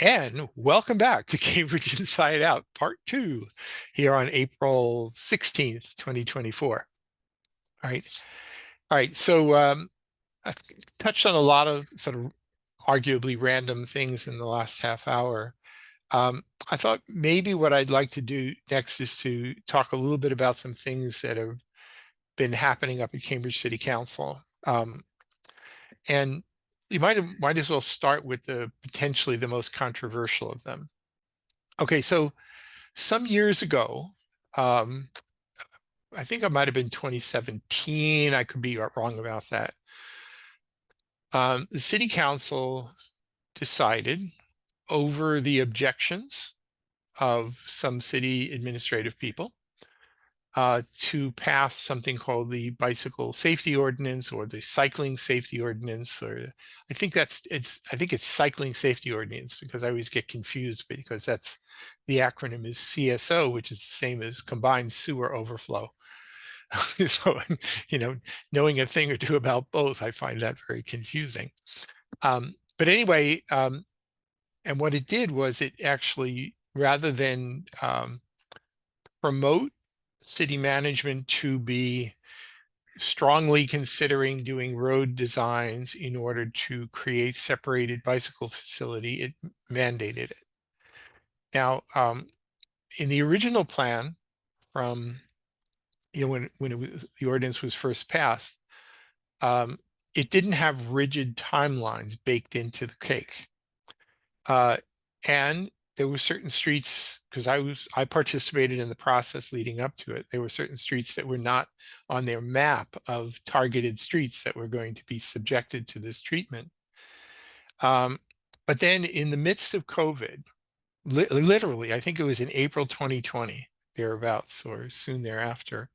And welcome back to Cambridge Inside Out, Part 2, here on April 16th, 2024. All right. All right. So I've touched on a lot of sort of arguably random things in the last half hour. I thought maybe what I'd like to do next is to talk a little bit about some things that have been happening up at Cambridge City Council. And you might as well start with the potentially the most controversial of them. Okay, so some years ago, um, I think it might have been 2017. I could be wrong about that. The city council decided over the objections of some city administrative people to pass something called the Bicycle Safety Ordinance or the Cycling Safety Ordinance, or I think it's Cycling Safety Ordinance because I always get confused because that's the acronym is CSO, which is the same as Combined Sewer Overflow. So, knowing a thing or two about both, I find that very confusing. But anyway, and what it did was it actually, rather than promote city management to be strongly considering doing road designs in order to create separated bicycle facility, it mandated it. Now, in the original plan from, when the ordinance was first passed, it didn't have rigid timelines baked into the cake. And there were certain streets, because I participated in the process leading up to it. There were certain streets that were not on their map of targeted streets that were going to be subjected to this treatment. But then in the midst of COVID, literally, I think it was in April 2020, thereabouts, or soon thereafter,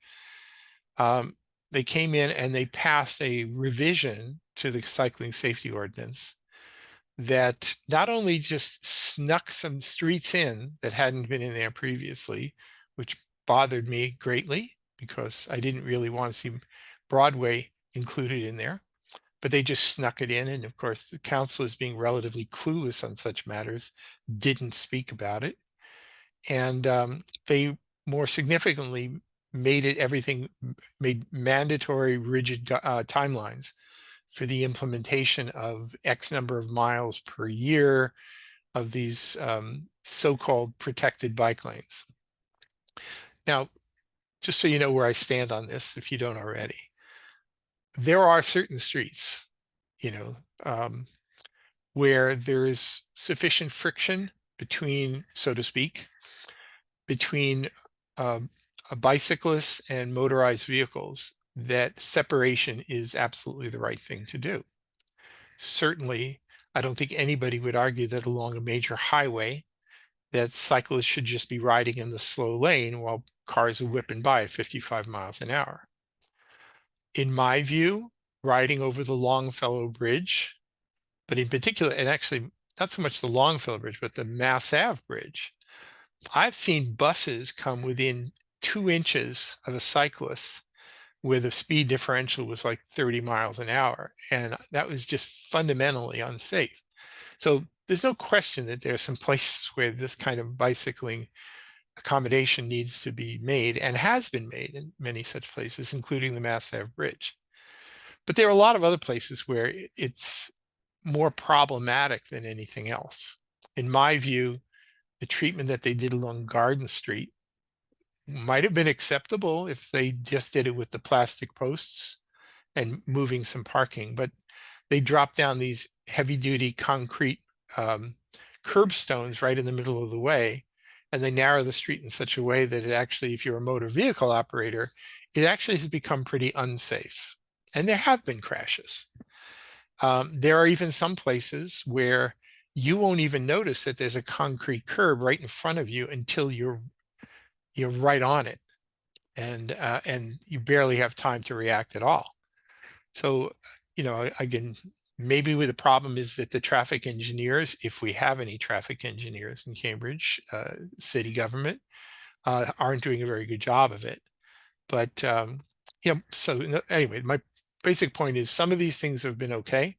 they came in and they passed a revision to the Cycling Safety Ordinance that not only just snuck some streets in that hadn't been in there previously, which bothered me greatly because I didn't really want to see Broadway included in there, but they just snuck it in. And of course, the council, is being relatively clueless on such matters, didn't speak about it. And they more significantly made mandatory rigid timelines for the implementation of X number of miles per year of these so-called protected bike lanes. Now, just so you know where I stand on this, if you don't already, there are certain streets, where there is sufficient friction between, so to speak, between bicyclists and motorized vehicles, that separation is absolutely the right thing to do. Certainly, I don't think anybody would argue that along a major highway, that cyclists should just be riding in the slow lane while cars are whipping by at 55 miles an hour. In my view, riding over the Longfellow Bridge, but in particular, and actually not so much the Longfellow Bridge, but the Mass Ave Bridge, I've seen buses come within 2 inches of a cyclist where the speed differential was like 30 miles an hour. And that was just fundamentally unsafe. So there's no question that there are some places where this kind of bicycling accommodation needs to be made and has been made in many such places, including the Mass Ave Bridge. But there are a lot of other places where it's more problematic than anything else. In my view, the treatment that they did along Garden Street might have been acceptable if they just did it with the plastic posts and moving some parking, but they dropped down these heavy-duty concrete curbstones right in the middle of the way, and they narrow the street in such a way that it actually, if you're a motor vehicle operator, it actually has become pretty unsafe. And there have been crashes. There are even some places where you won't even notice that there's a concrete curb right in front of you until you're right on it, and you barely have time to react at all. So, again, maybe the problem is that the traffic engineers, if we have any traffic engineers in Cambridge city government, aren't doing a very good job of it. But so anyway, my basic point is some of these things have been okay,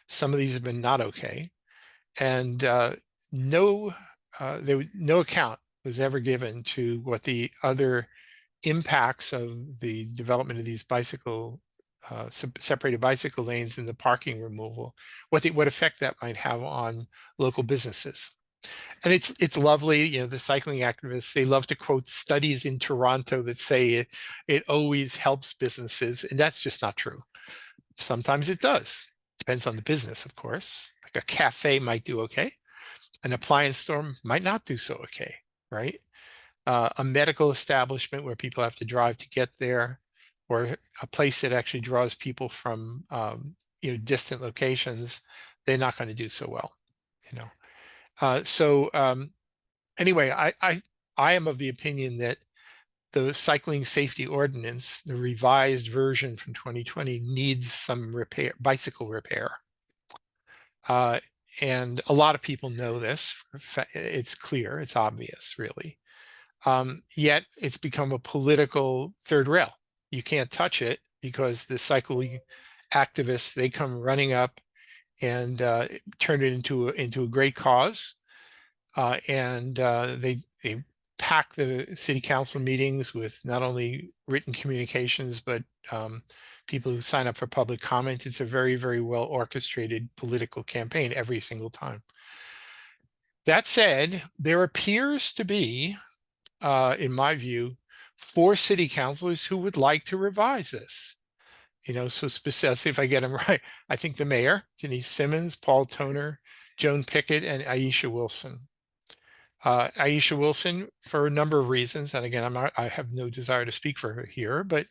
some of these have been not okay, and no no account was ever given to what the other impacts of the development of these separated bicycle lanes and the parking removal, what effect that might have on local businesses. And it's lovely, the cycling activists, they love to quote studies in Toronto that say it always helps businesses, and that's just not true. Sometimes it does. Depends on the business, of course. Like a cafe might do okay. An appliance store might not do so okay, right? A medical establishment where people have to drive to get there, or a place that actually draws people from distant locations, they're not going to do so well, anyway, I am of the opinion that the Cycling Safety Ordinance, the revised version from 2020, needs some bicycle repair. And a lot of people know this. It's clear, it's obvious, really. Yet it's become a political third rail. You can't touch it because the cycling activists, they come running up and turn it into a great cause. And they pack the city council meetings with not only written communications, but people who sign up for public comment. It's a very, very well orchestrated political campaign every single time. That said, there appears to be, in my view, 4 city councilors who would like to revise this. So specifically, if I get them right, I think the mayor, Denise Simmons, Paul Toner, Joan Pickett, and Aisha Wilson. Aisha Wilson, for a number of reasons, and again, I have no desire to speak for her here, but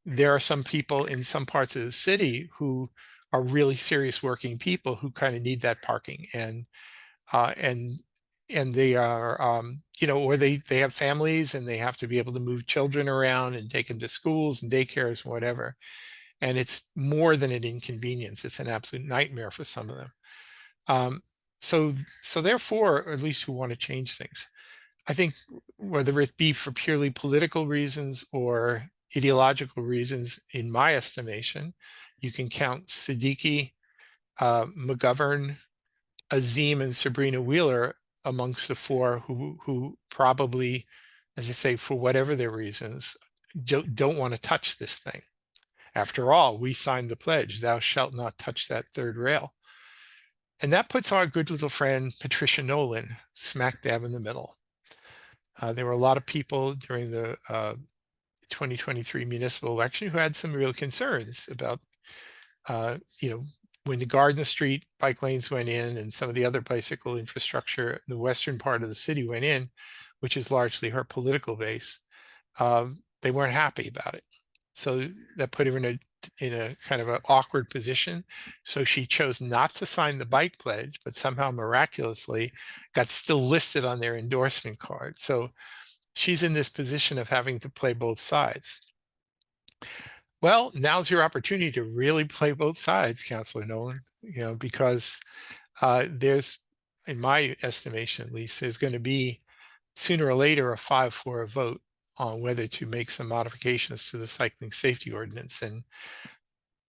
there are some people in some parts of the city who are really serious working people who kind of need that parking, and they are, or they have families and they have to be able to move children around and take them to schools and daycares and whatever. And it's more than an inconvenience; it's an absolute nightmare for some of them. So therefore, at least who want to change things. I think whether it be for purely political reasons or ideological reasons, in my estimation, you can count Siddiqui, McGovern, Azim, and Sabrina Wheeler amongst the 4 who probably, as I say, for whatever their reasons, don't want to touch this thing. After all, we signed the pledge, thou shalt not touch that third rail. And that puts our good little friend Patricia Nolan smack dab in the middle. There were a lot of people during the 2023 municipal election who had some real concerns about, when the Garden Street bike lanes went in and some of the other bicycle infrastructure in the western part of the city went in, which is largely her political base. They weren't happy about it. So that put her in a kind of an awkward position. So she chose not to sign the bike pledge, but somehow miraculously got still listed on their endorsement card. So she's in this position of having to play both sides. Well, now's your opportunity to really play both sides, Councilor Nolan, because there's, in my estimation at least, there's going to be sooner or later a 5-4 vote on whether to make some modifications to the cycling safety ordinance. And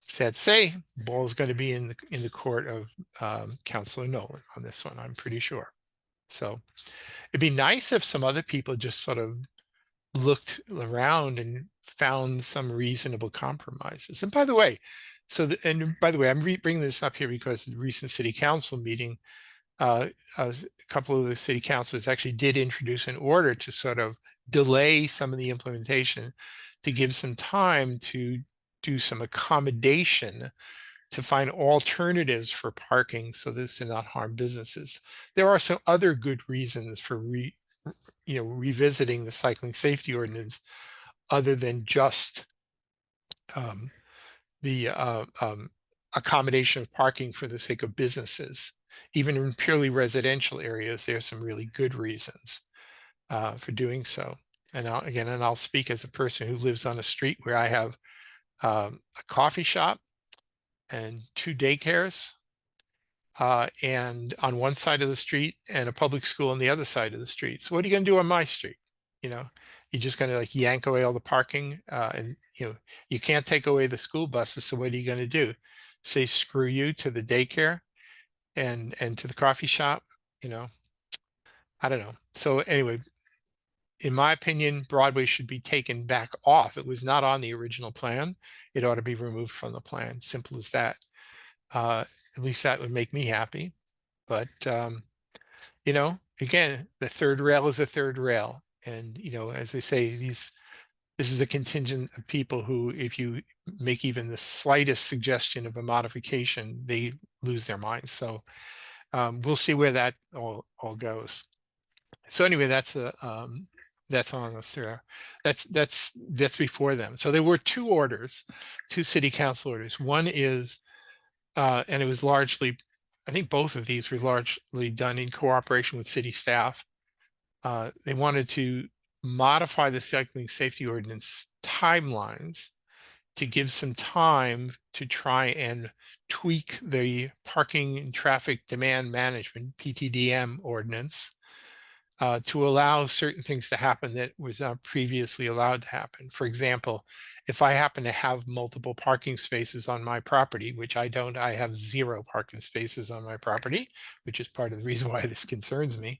sad to say, ball is going to be in the court of Councilor Nolan on this one, I'm pretty sure. So it'd be nice if some other people just sort of looked around and found some reasonable compromises. And by the way, I'm bringing this up here because the recent city council meeting, a couple of the city councilors actually did introduce an order to sort of delay some of the implementation to give some time to do some accommodation to find alternatives for parking so this to not harm businesses. There are some other good reasons for revisiting the cycling safety ordinance other than just the accommodation of parking for the sake of businesses. Even in purely residential areas, there are some really good reasons for doing so. And I'll speak as a person who lives on a street where I have a coffee shop and 2 daycares, and on one side of the street and a public school on the other side of the street. So what are you going to do on my street? You're just going to like yank away all the parking, and you can't take away the school buses. So what are you going to do? Say screw you to the daycare and to the coffee shop? I don't know. So anyway, in my opinion, Broadway should be taken back off. It was not on the original plan. It ought to be removed from the plan. Simple as that. At least that would make me happy. But you know, again, the third rail is a third rail. And, you know, as they say, this is a contingent of people who, if you make even the slightest suggestion of a modification, they lose their minds. So we'll see where that all goes. So anyway, that's on us there. That's before them. So there were two orders, two city council orders. One is, and it was largely, I think both of these were largely done in cooperation with city staff. They wanted to modify the cycling safety ordinance timelines to give some time to try and tweak the parking and traffic demand management, PTDM ordinance, to allow certain things to happen that was not previously allowed to happen. For example, if I happen to have multiple parking spaces on my property, which I don't, I have 0 parking spaces on my property, which is part of the reason why this concerns me,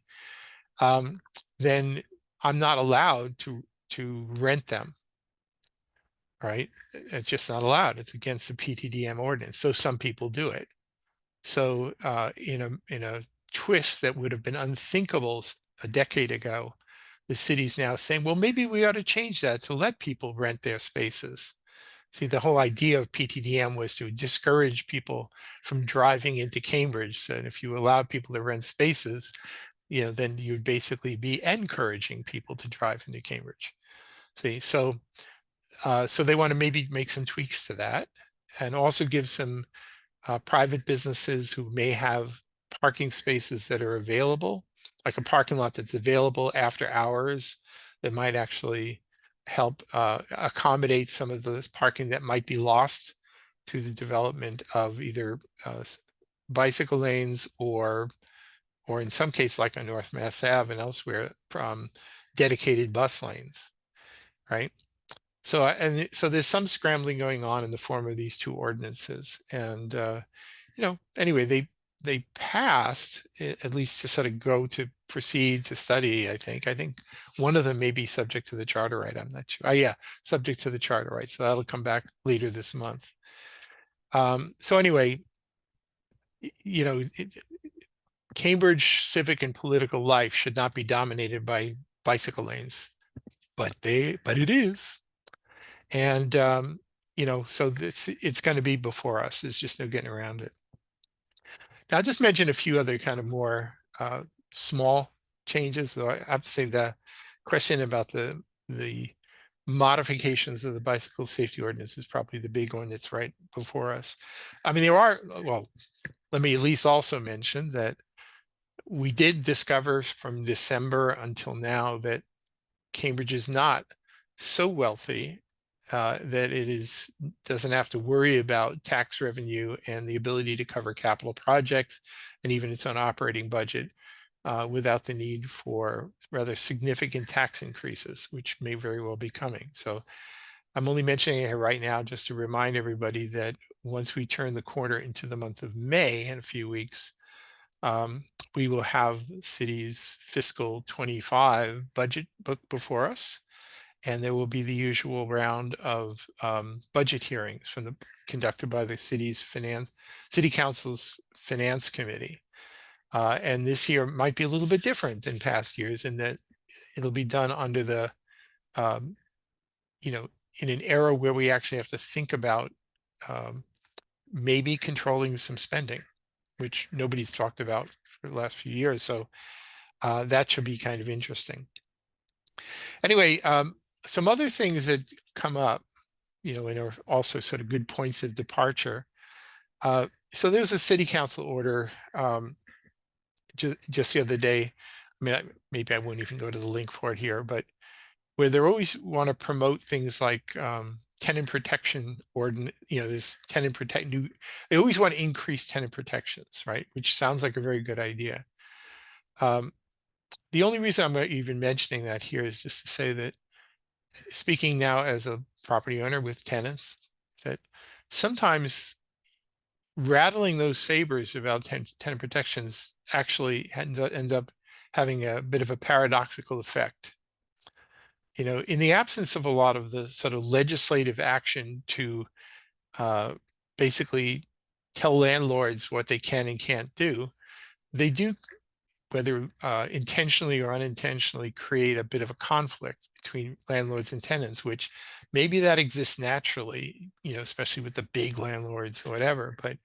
then I'm not allowed to rent them, right? It's just not allowed. It's against the PTDM ordinance. So some people do it. So in a twist that would have been unthinkable a decade ago, the city's now saying, well, maybe we ought to change that to let people rent their spaces. See, the whole idea of PTDM was to discourage people from driving into Cambridge. And if you allowed people to rent spaces, you know, then you'd basically be encouraging people to drive into Cambridge. See, so so they want to maybe make some tweaks to that, and also give some private businesses who may have parking spaces that are available, like a parking lot that's available after hours, that might actually help accommodate some of this parking that might be lost through the development of either bicycle lanes or in some cases, like on North Mass Ave and elsewhere, from dedicated bus lanes, right? So so there's some scrambling going on in the form of these two ordinances, and you know, anyway, they passed, at least to sort of go to proceed to study. I think one of them may be subject to the charter right. I'm not sure. Oh yeah, subject to the charter right. So that'll come back later this month. So anyway, you know, Cambridge civic and political life should not be dominated by bicycle lanes, but it is. And you know, so it's going to be before us. There's just no getting around it. Now, I'll just mention a few other kind of more small changes. So I have to say the question about the modifications of the bicycle safety ordinance is probably the big one that's right before us. I mean, there are, well, let me at least also mention that we did discover from December until now that Cambridge is not so wealthy that it doesn't have to worry about tax revenue and the ability to cover capital projects and even its own operating budget without the need for rather significant tax increases, which may very well be coming. So I'm only mentioning it right now just to remind everybody that once we turn the corner into the month of May in a few weeks, we will have the city's fiscal 25 budget book before us, and there will be the usual round of budget hearings conducted by the city council's finance committee. And this year might be a little bit different than past years in that it'll be done under the, you know, in an era where we actually have to think about maybe controlling some spending, which nobody's talked about for the last few years. So that should be kind of interesting. Anyway, some other things that come up, you know, and are also sort of good points of departure. So there's a city council order just the other day. I mean, maybe I wouldn't even go to the link for it here, but where they always want to promote things like tenant protection ordinance, you know, this tenant they always want to increase tenant protections, right? Which sounds like a very good idea. The only reason I'm even mentioning that here is just to say that, speaking now as a property owner with tenants, that sometimes rattling those sabers about tenant protections actually ends up having a bit of a paradoxical effect. You know, in the absence of a lot of the sort of legislative action to basically tell landlords what they can and can't do, they do, whether intentionally or unintentionally, create a bit of a conflict between landlords and tenants, which maybe that exists naturally, you know, especially with the big landlords or whatever, but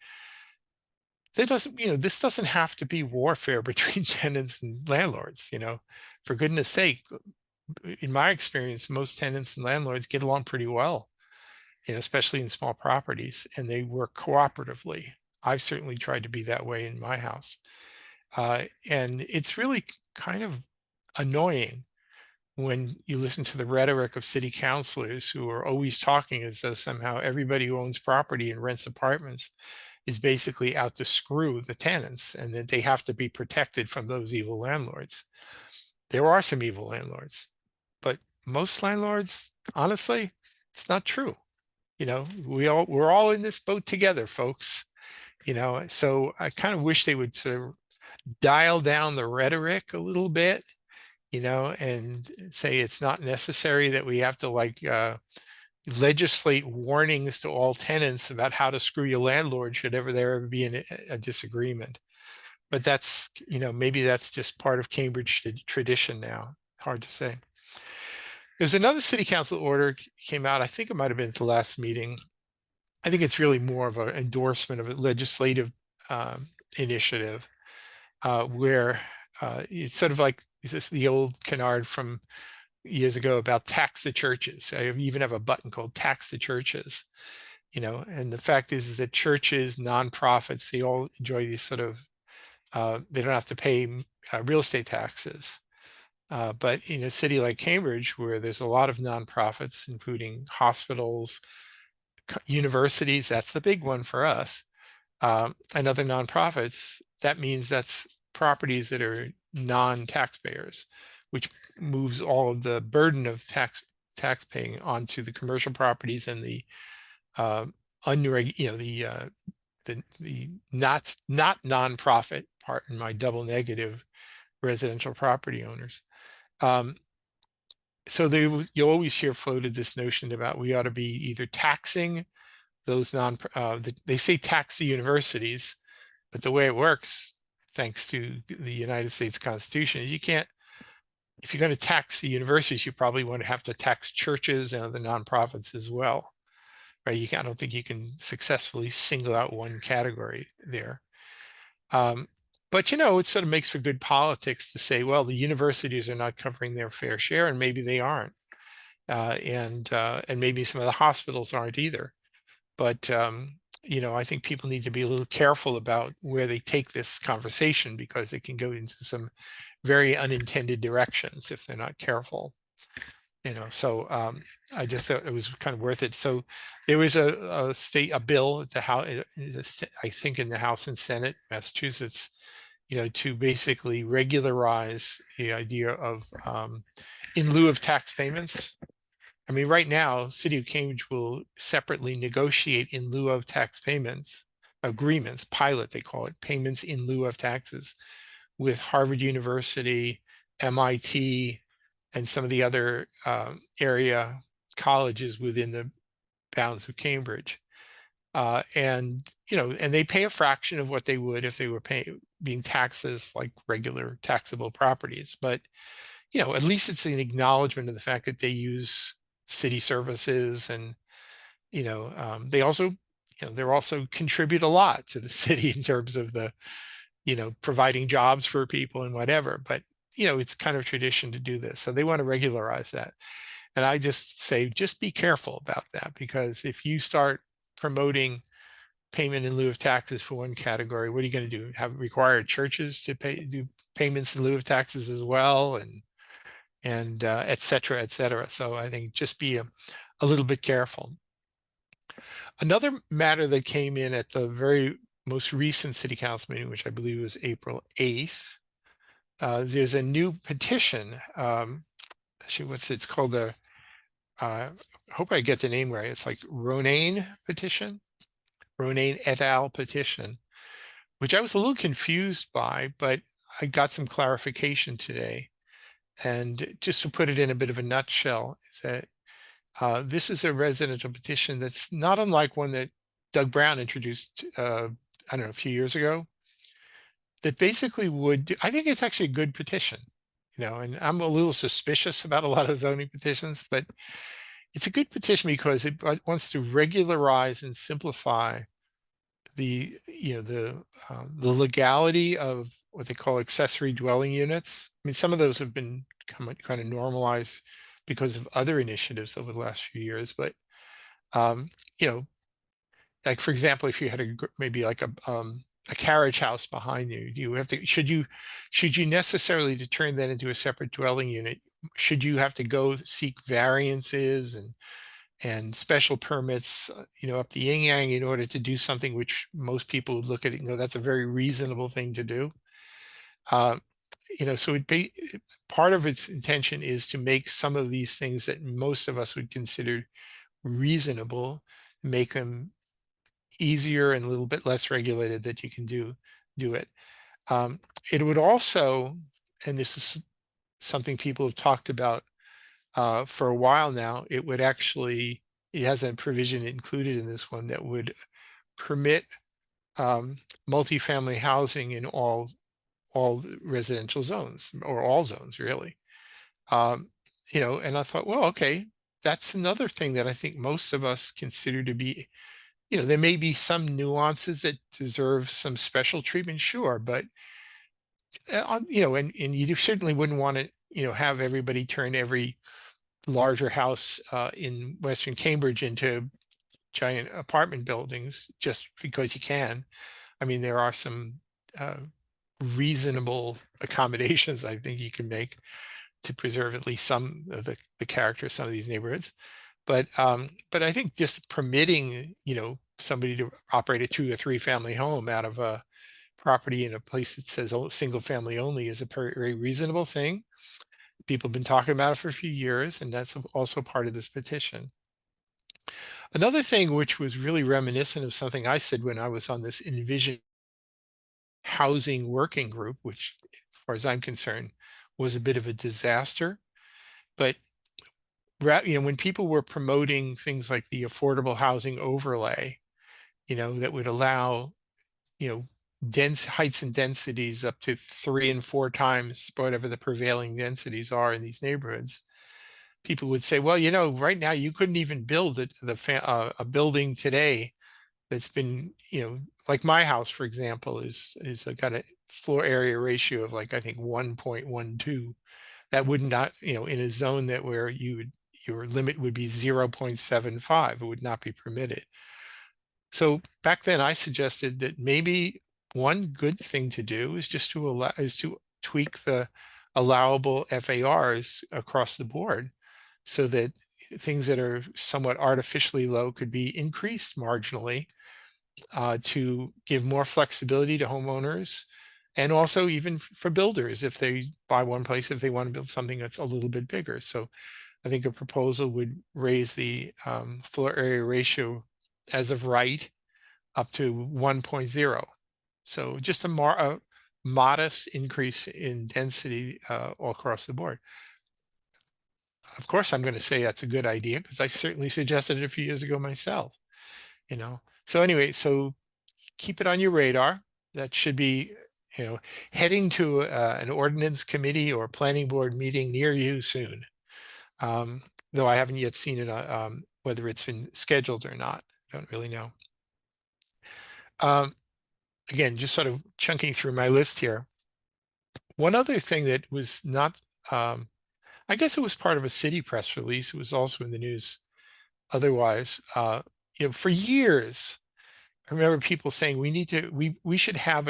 this doesn't have to be warfare between tenants and landlords, you know, for goodness sake. In my experience, most tenants and landlords get along pretty well, you know, especially in small properties, and they work cooperatively. I've certainly tried to be that way in my house. And it's really kind of annoying when you listen to the rhetoric of city councilors who are always talking as though somehow everybody who owns property and rents apartments is basically out to screw the tenants and that they have to be protected from those evil landlords. There are some evil landlords, but most landlords, honestly, it's not true. You know, we're all in this boat together, folks. You know, so I kind of wish they would sort of dial down the rhetoric a little bit, you know, and say it's not necessary that we have to like legislate warnings to all tenants about how to screw your landlord should ever there ever be a disagreement. But that's, you know, maybe that's just part of Cambridge tradition now. Hard to say. There's another city council order came out. I think it might have been at the last meeting. I think it's really more of an endorsement of a legislative initiative where it's sort of like, is this the old canard from years ago about tax the churches? I even have a button called tax the churches, you know, and the fact is that churches, nonprofits, they all enjoy these sort of, they don't have to pay real estate taxes. But in a city like Cambridge, where there's a lot of nonprofits, including hospitals, universities, that's the big one for us, and other nonprofits, that means that's properties that are non-taxpayers, which moves all of the burden of tax paying onto the commercial properties and the the not nonprofit part in my double negative residential property owners. So you'll always hear floated this notion about we ought to be either taxing those they say tax the universities, but the way it works, thanks to the United States Constitution, is you can't, if you're going to tax the universities, you probably want to have to tax churches and other nonprofits as well, right? I don't think you can successfully single out one category there. But, you know, it sort of makes for good politics to say, well, the universities are not covering their fair share, and maybe they aren't. And maybe some of the hospitals aren't either. But, you know, I think people need to be a little careful about where they take this conversation, because it can go into some very unintended directions if they're not careful. You know, so I just thought it was kind of worth it. So there was a bill at the House, I think in the House and Senate, Massachusetts, you know, to basically regularize the idea of in lieu of tax payments. I mean, right now, City of Cambridge will separately negotiate in lieu of tax payments agreements, pilot they call it, payments in lieu of taxes, with Harvard University, MIT, and some of the other area colleges within the bounds of Cambridge. And, you know, and they pay a fraction of what they would if they were being taxed as like regular taxable properties. But, you know, at least it's an acknowledgement of the fact that they use city services, and, you know, they also, you know, they're also contribute a lot to the city in terms of the, you know, providing jobs for people and whatever. But, you know, it's kind of tradition to do this. So they want to regularize that. And I just say, just be careful about that, because if you start promoting payment in lieu of taxes for one category, what are you going to do? Have required churches to do payments in lieu of taxes as well, and et cetera, et cetera. So I think just be a little bit careful. Another matter that came in at the very most recent city council meeting, which I believe was April 8th, there's a new petition. Actually, it's called the, I hope I get the name right. It's like Ronayne Petition, Ronayne et al. Petition, which I was a little confused by, but I got some clarification today, and just to put it in a bit of a nutshell, is that this is a residential petition that's not unlike one that Doug Brown introduced, I don't know, a few years ago, that basically I think it's actually a good petition, and I'm a little suspicious about a lot of zoning petitions, but it's a good petition because it wants to regularize and simplify the legality of what they call accessory dwelling units. I mean, some of those have been kind of normalized because of other initiatives over the last few years, but um, you know, like for example, if you had maybe like a carriage house behind you, you have to should you necessarily to turn that into a separate dwelling unit? Should you have to go seek variances and special permits, up the yin yang in order to do something which most people would look at it and go, that's a very reasonable thing to do. So part of its intention is to make some of these things that most of us would consider reasonable, make them easier and a little bit less regulated that you can do it. It would also, and this is something people have talked about for a while now, it has a provision included in this one that would permit multifamily housing in all residential zones, or all zones really. And I thought, well, okay, that's another thing that I think most of us consider to be, there may be some nuances that deserve some special treatment, sure, but and you certainly wouldn't want to, have everybody turn every larger house in Western Cambridge into giant apartment buildings just because you can. I mean, there are some reasonable accommodations I think you can make to preserve at least some of the character of some of these neighborhoods. But I think just permitting, somebody to operate a 2 or 3 family home out of a property in a place that says single family only is a very reasonable thing. People have been talking about it for a few years, and that's also part of this petition. Another thing which was really reminiscent of something I said when I was on this Envision housing working group, which, as far as I'm concerned, was a bit of a disaster. But when people were promoting things like the affordable housing overlay, that would allow, dense heights and densities up to 3 and 4 times whatever the prevailing densities are in these neighborhoods, people would say, well, right now you couldn't even build a building today that's been, like my house, for example, is got a floor area ratio of like, I think 1.12. That would not, in a zone that where your limit would be 0.75, it would not be permitted. So back then I suggested that maybe one good thing to do is just to tweak the allowable FARs across the board so that things that are somewhat artificially low could be increased marginally to give more flexibility to homeowners, and also even for builders if they buy one place, if they want to build something that's a little bit bigger. So I think a proposal would raise the floor area ratio as of right up to 1.0. So just a modest increase in density all across the board. Of course, I'm going to say that's a good idea because I certainly suggested it a few years ago myself. So anyway, so keep it on your radar. That should be, heading to an ordinance committee or planning board meeting near you soon. Though I haven't yet seen it, whether it's been scheduled or not. I don't really know. Again, just sort of chunking through my list here. One other thing that was not, I guess it was part of a city press release. It was also in the news otherwise. For years, I remember people saying we should have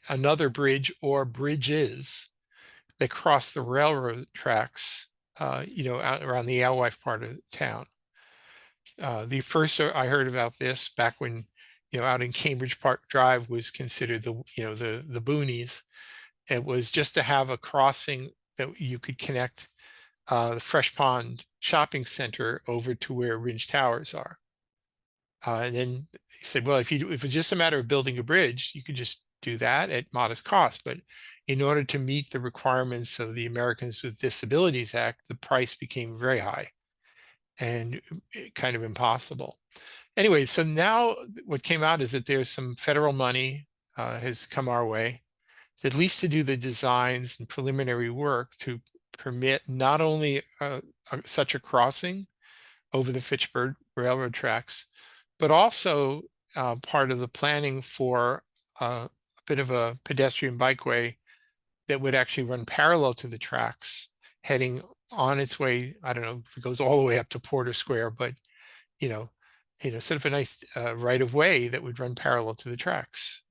another bridge or bridges that cross the railroad tracks, out around the Alewife part of town. The first I heard about this back when, out in Cambridge Park Drive was considered the boonies. It was just to have a crossing that you could connect the Fresh Pond Shopping Center over to where Ridge Towers are. And then he said, well, if it's just a matter of building a bridge, you could just do that at modest cost. But in order to meet the requirements of the Americans with Disabilities Act, the price became very high and kind of impossible. Anyway, so now what came out is that there's some federal money has come our way, at least to do the designs and preliminary work to permit not only such a crossing over the Fitchburg railroad tracks, but also part of the planning for a bit of a pedestrian bikeway that would actually run parallel to the tracks, heading on its way. I don't know if it goes all the way up to Porter Square, but you know, sort of a nice right of way that would run parallel to the tracks.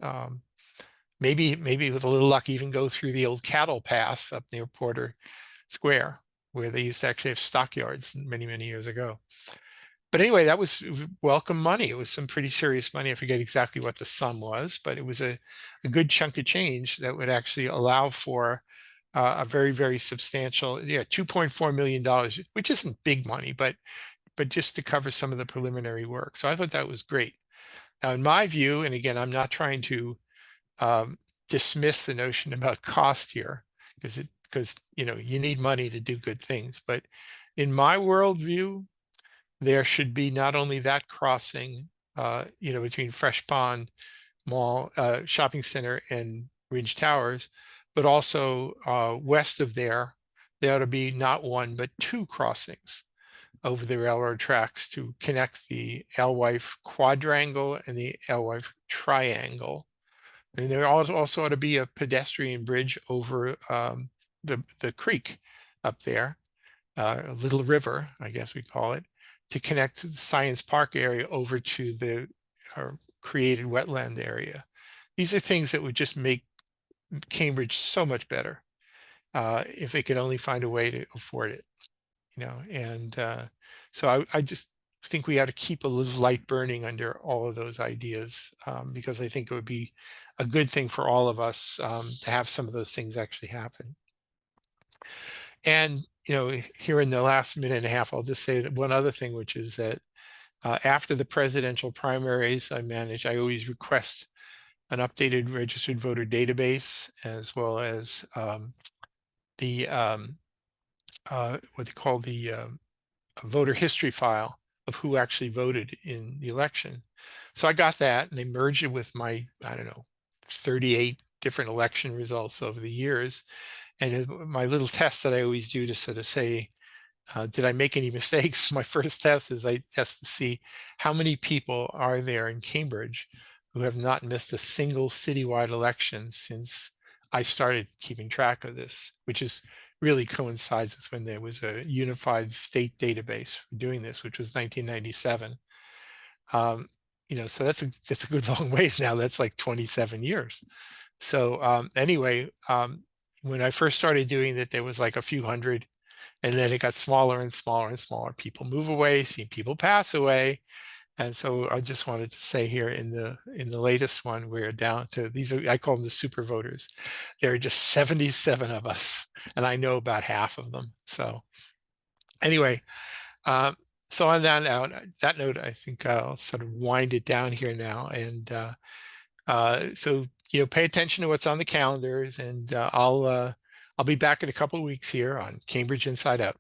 Maybe with a little luck, even go through the old cattle paths up near Porter Square, where they used to actually have stockyards many, many years ago. But anyway, that was welcome money. It was some pretty serious money. I forget exactly what the sum was, but it was a good chunk of change that would actually allow for a very, very substantial, $2.4 million, which isn't big money, but just to cover some of the preliminary work. So I thought that was great. Now, in my view, and again, I'm not trying to dismiss the notion about cost here, because you need money to do good things. But in my worldview, there should be not only that crossing, between Fresh Pond Mall, Shopping Center and Ridge Towers, but also west of there ought to be not one, but two crossings over the railroad tracks to connect the Alewife Quadrangle and the Alewife Triangle. And there also ought to be a pedestrian bridge over the creek up there, a little river, I guess we call it, to connect the Science Park area over to the created wetland area. These are things that would just make Cambridge so much better if they could only find a way to afford it, and so I just think we ought to keep a little light burning under all of those ideas, because I think it would be a good thing for all of us to have some of those things actually happen. And here in the last minute and a half, I'll just say one other thing, which is that after the presidential primaries I always request an updated registered voter database, as well as the what they call the voter history file of who actually voted in the election. So I got that, and they merged it with my, I don't know, 38 different election results over the years. And my little test that I always do to sort of say, did I make any mistakes? My first test is I test to see how many people are there in Cambridge who have not missed a single citywide election since I started keeping track of this, which is really coincides with when there was a unified state database for doing this, which was 1997. So that's a good long ways now. That's like 27 years. So anyway, when I first started doing that, there was like a few hundred, and then it got smaller and smaller and smaller. People move away, see people pass away. And so I just wanted to say here in the latest one, we're down to I call them the super voters. There are just 77 of us, and I know about half of them. So anyway, so on that note, I think I'll sort of wind it down here now. And so pay attention to what's on the calendars, and I'll be back in a couple of weeks here on Cambridge Inside Out.